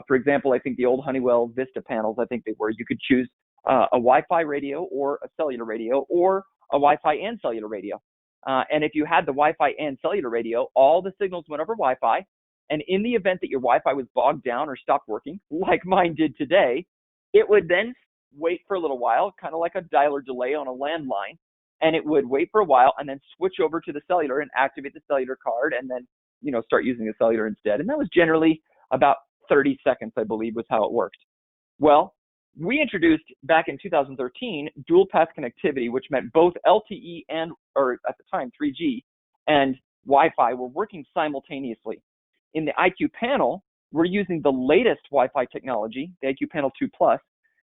Speaker 1: For example, I think the old Honeywell Vista panels, I think they were, you could choose a Wi-Fi radio or a cellular radio or a Wi-Fi and cellular radio. And if you had the Wi-Fi and cellular radio, all the signals went over Wi-Fi. And in the event that your Wi-Fi was bogged down or stopped working, like mine did today, it would then wait for a little while, kind of like a dialer delay on a landline. And it would wait for a while and then switch over to the cellular and activate the cellular card and then, start using the cellular instead. And that was generally about 30 seconds, I believe, was how it worked. Well, we introduced back in 2013 dual path connectivity, which meant both LTE or at the time 3G and Wi-Fi were working simultaneously. In the IQ panel, we're using the latest Wi-Fi technology. The IQ Panel 2 Plus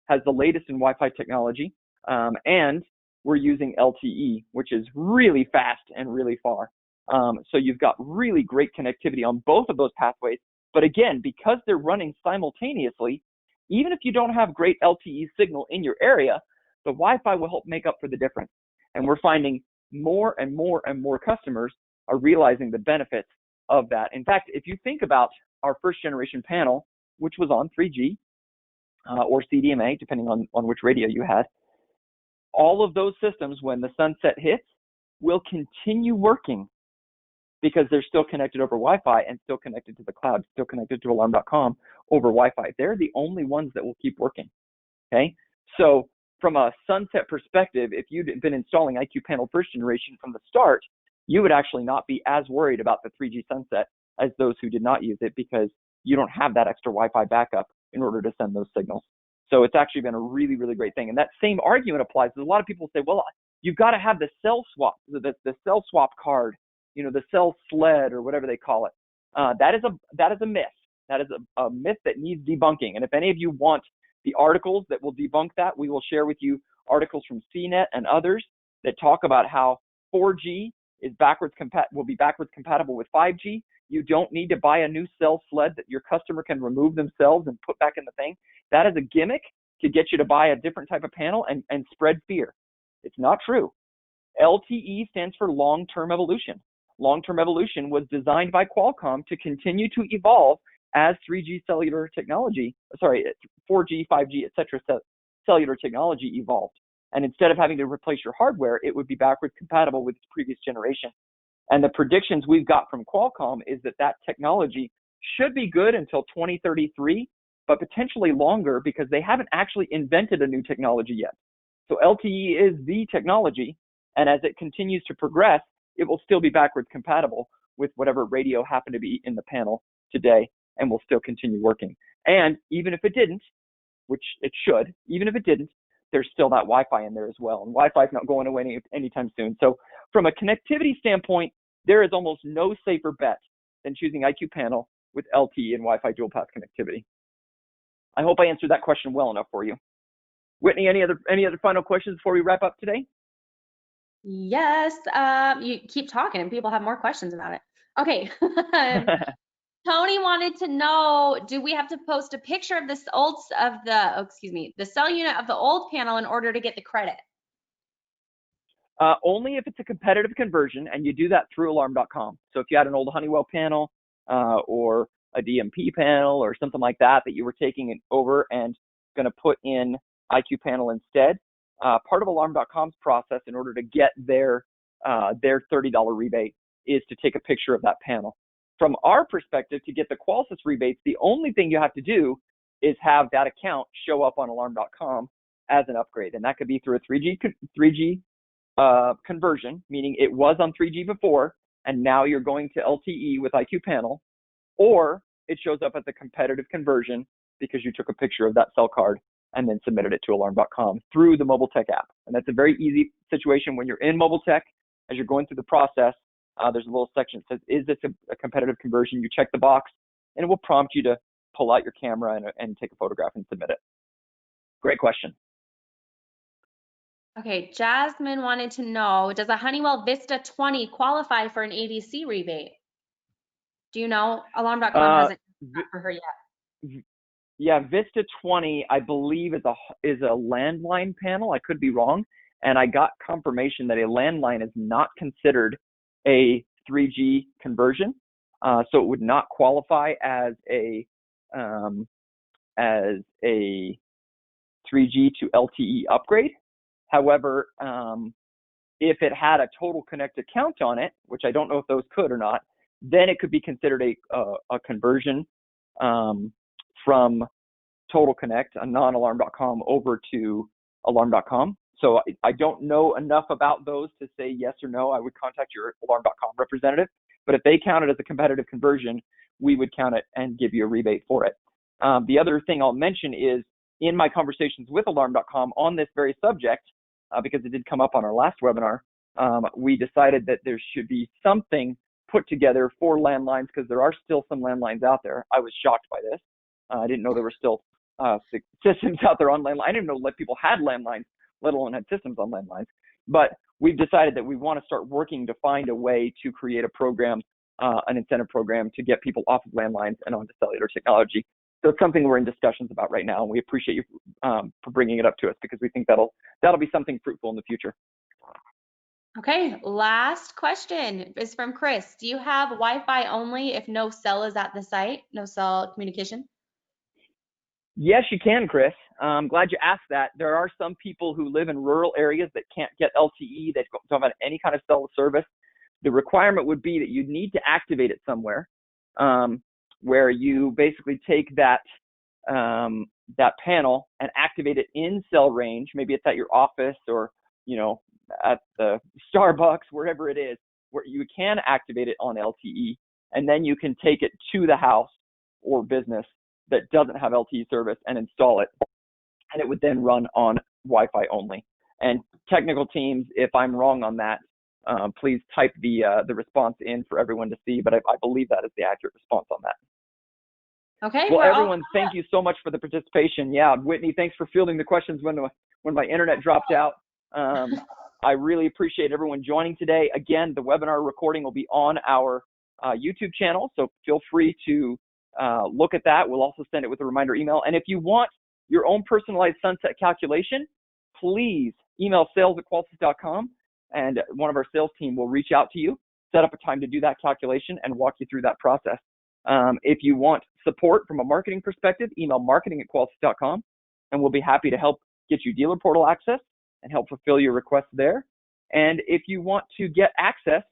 Speaker 1: has the latest in Wi-Fi technology, and we're using LTE, which is really fast and really far. So you've got really great connectivity on both of those pathways. But again, because they're running simultaneously, even if you don't have great LTE signal in your area, the Wi-Fi will help make up for the difference. And we're finding more and more and more customers are realizing the benefits of that. In fact, if you think about our first generation panel, which was on 3G or CDMA, depending on which radio you had, all of those systems, when the sunset hits, will continue working because they're still connected over Wi-Fi and still connected to the cloud, still connected to alarm.com over Wi-Fi. They're the only ones that will keep working, okay? So from a sunset perspective, if you'd been installing IQ Panel first generation from the start, you would actually not be as worried about the 3G sunset as those who did not use it because you don't have that extra Wi-Fi backup in order to send those signals. So it's actually been a really, really great thing. And that same argument applies. A lot of people say, well, you've got to have the cell swap, the cell swap card, the cell sled or whatever they call it. That is a myth. That is a myth that needs debunking. And if any of you want the articles that will debunk that, we will share with you articles from CNET and others that talk about how 4G is will be backwards compatible with 5G. You don't need to buy a new cell sled that your customer can remove themselves and put back in the thing. That is a gimmick to get you to buy a different type of panel and spread fear. It's not true. LTE stands for long-term evolution. Long-term evolution was designed by Qualcomm to continue to evolve as 3G cellular technology, 4G, 5G, etc. cellular technology evolved. And instead of having to replace your hardware, it would be backwards compatible with its previous generation. And the predictions we've got from Qualcomm is that technology should be good until 2033, but potentially longer because they haven't actually invented a new technology yet. So LTE is the technology, and as it continues to progress, it will still be backwards compatible with whatever radio happened to be in the panel today and will still continue working. And even if it didn't, which it should, even if it didn't, there's still that Wi-Fi in there as well. And Wi-Fi is not going away anytime soon. So from a connectivity standpoint, there is almost no safer bet than choosing IQ Panel with LTE and Wi-Fi dual path connectivity. I hope I answered that question well enough for you. Whitney, any other final questions before we wrap up today?
Speaker 2: Yes, you keep talking and people have more questions about it. Okay. Tony wanted to know, do we have to post a picture of the cell unit of the old panel in order to get the credit?
Speaker 1: Only if it's a competitive conversion, and you do that through alarm.com. So if you had an old Honeywell panel or a DMP panel or something like that you were taking it over and going to put in IQ Panel instead, part of alarm.com's process in order to get their $30 rebate is to take a picture of that panel. From our perspective, to get the Qualsys rebates, the only thing you have to do is have that account show up on alarm.com as an upgrade. And that could be through a 3G conversion, meaning it was on 3G before, and now you're going to LTE with IQ Panel, or it shows up as a competitive conversion because you took a picture of that cell card and then submitted it to alarm.com through the Mobile Tech app. And that's a very easy situation when you're in Mobile Tech. As you're going through the process, there's a little section that says, is this a competitive conversion? You check the box, and it will prompt you to pull out your camera and take a photograph and submit it. Great question.
Speaker 2: Okay, Jasmine wanted to know, does a Honeywell Vista 20 qualify for an ADC rebate? Do you know? Alarm.com hasn't for her yet.
Speaker 1: Yeah, Vista 20, I believe, is a landline panel. I could be wrong. and I got confirmation that a landline is not considered a 3G conversion, so it would not qualify as a 3G to LTE upgrade. However, if it had a Total Connect account on it, which I don't know if those could or not, then it could be considered a conversion from Total Connect, a non-alarm.com, over to alarm.com. So I don't know enough about those to say yes or no. I would contact your alarm.com representative, but if they count it as a competitive conversion, we would count it and give you a rebate for it. The other thing I'll mention is, in my conversations with alarm.com on this very subject, because it did come up on our last webinar, we decided that there should be something put together for landlines, because there are still some landlines out there. I was shocked by this. I didn't know there were still systems out there on landlines. I didn't even know that people had landlines, let alone had systems on landlines. But we've decided that we want to start working to find a way to create a program, an incentive program, to get people off of landlines and onto cellular technology. So it's something we're in discussions about right now, and we appreciate you for bringing it up to us, because we think that'll be something fruitful in the future.
Speaker 2: Okay, last question is from Chris. Do you have Wi-Fi only if no cell is at the site, no cell communication?
Speaker 1: Yes, you can, Chris. I'm glad you asked that. There are some people who live in rural areas that can't get LTE, that don't have any kind of cell service. The requirement would be that you'd need to activate it somewhere, where you basically take that panel and activate it in cell range. Maybe it's at your office, or at the Starbucks, wherever it is, where you can activate it on LTE, and then you can take it to the house or business that doesn't have LTE service and install it, and it would then run on Wi-Fi only. And technical teams, if I'm wrong on that, please type the response in for everyone to see, but I believe that is the accurate response on that.
Speaker 2: Okay.
Speaker 1: Well, everyone, thank you so much for the participation. Yeah, Whitney, thanks for fielding the questions when my internet dropped out. I really appreciate everyone joining today. Again, the webinar recording will be on our YouTube channel, so feel free to look at that. We'll also send it with a reminder email. And if you want your own personalized sunset calculation, please email sales@qualsys.com, and one of our sales team will reach out to you, set up a time to do that calculation, and walk you through that process. If you want support from a marketing perspective, email marketing@qualsys.com, and we'll be happy to help get you dealer portal access and help fulfill your requests there. And if you want to get access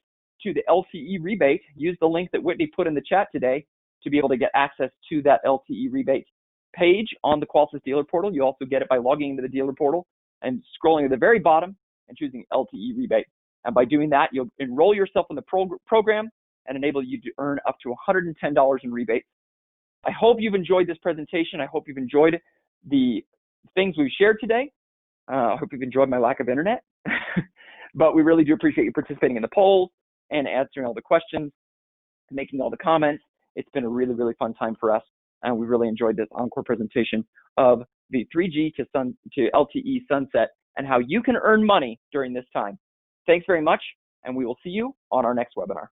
Speaker 1: to the LTE rebate, use the link that Whitney put in the chat today to be able to get access to that LTE rebate page on the Qualsys dealer portal. You also get it by logging into the dealer portal and scrolling to the very bottom and choosing LTE rebate. And by doing that, you'll enroll yourself in the program and enable you to earn up to $110 in rebates. I hope you've enjoyed this presentation. I hope you've enjoyed the things we've shared today. I hope you've enjoyed my lack of internet, but we really do appreciate you participating in the polls and answering all the questions, making all the comments. It's been a really, really fun time for us, and we really enjoyed this Encore presentation of the 3G to LTE sunset and how you can earn money during this time. Thanks very much, and we will see you on our next webinar.